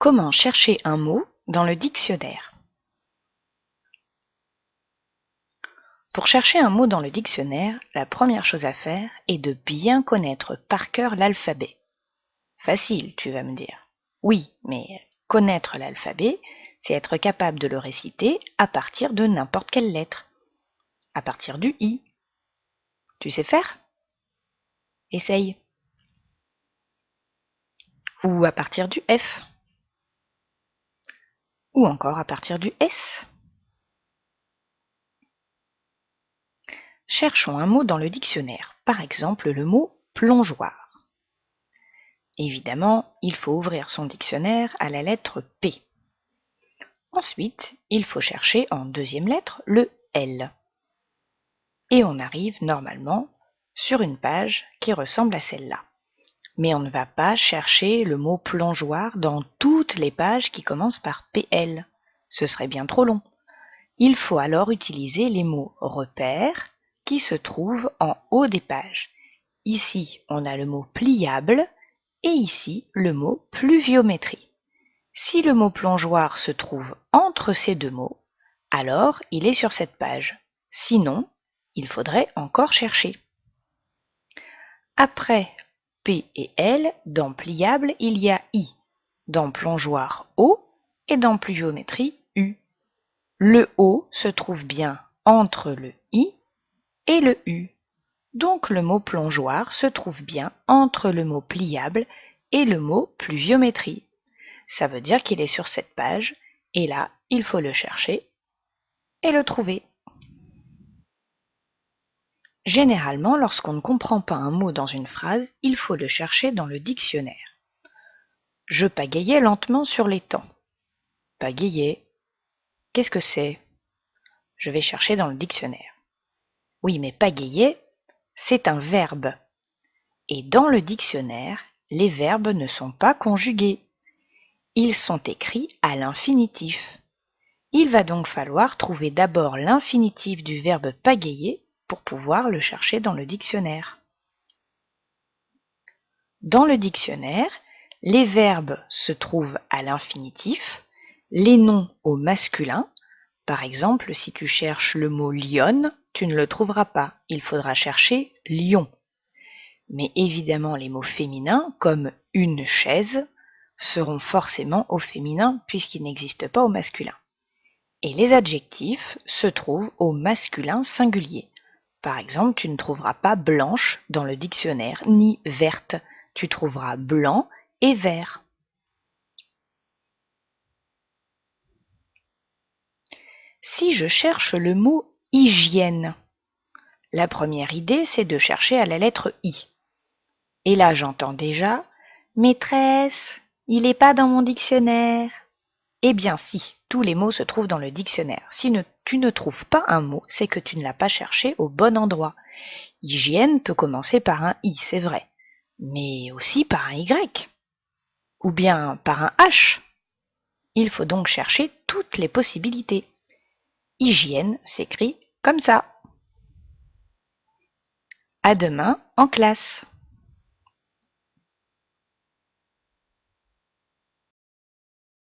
Comment chercher un mot dans le dictionnaire? Pour chercher un mot dans le dictionnaire, la première chose à faire est de bien connaître par cœur l'alphabet. Facile, tu vas me dire. Oui, mais connaître l'alphabet, c'est être capable de le réciter à partir de n'importe quelle lettre. À partir du I. Tu sais faire? Essaye. Ou à partir du F. Ou encore à partir du S. Cherchons un mot dans le dictionnaire, par exemple le mot plongeoir. Évidemment, il faut ouvrir son dictionnaire à la lettre P. Ensuite, il faut chercher en deuxième lettre le L. Et on arrive normalement sur une page qui ressemble à celle-là. Mais on ne va pas chercher le mot plongeoir dans toutes les pages qui commencent par PL. Ce serait bien trop long. Il faut alors utiliser les mots repères qui se trouvent en haut des pages. Ici, on a le mot pliable et ici, le mot pluviométrie. Si le mot plongeoir se trouve entre ces deux mots, alors il est sur cette page. Sinon, il faudrait encore chercher. Après P et L, dans pliable, il y a I. Dans plongeoir, O et dans pluviométrie, U. Le O se trouve bien entre le I et le U. Donc le mot plongeoir se trouve bien entre le mot pliable et le mot pluviométrie. Ça veut dire qu'il est sur cette page, et là, il faut le chercher et le trouver. Généralement, lorsqu'on ne comprend pas un mot dans une phrase, il faut le chercher dans le dictionnaire. Je pagayais lentement sur l'étang. Pagayer. Qu'est-ce que c'est? Je vais chercher dans le dictionnaire. Oui, mais pagayer, c'est un verbe. Et dans le dictionnaire, les verbes ne sont pas conjugués. Ils sont écrits à l'infinitif. Il va donc falloir trouver d'abord l'infinitif du verbe pagayer pour pouvoir le chercher dans le dictionnaire. Dans le dictionnaire, les verbes se trouvent à l'infinitif, les noms au masculin. Par exemple, si tu cherches le mot lionne, tu ne le trouveras pas, il faudra chercher lion. Mais évidemment, les mots féminins, comme une chaise, seront forcément au féminin puisqu'ils n'existent pas au masculin. Et les adjectifs se trouvent au masculin singulier. Par exemple, tu ne trouveras pas blanche dans le dictionnaire, ni verte. Tu trouveras blanc et vert. Si je cherche le mot hygiène, la première idée, c'est de chercher à la lettre I. Et là, j'entends déjà « Maîtresse, il n'est pas dans mon dictionnaire ». Eh bien si, tous les mots se trouvent dans le dictionnaire. Si tu ne trouves pas un mot, c'est que tu ne l'as pas cherché au bon endroit. Hygiène peut commencer par un I, c'est vrai, mais aussi par un Y, ou bien par un H. Il faut donc chercher toutes les possibilités. Hygiène s'écrit comme ça. À demain en classe.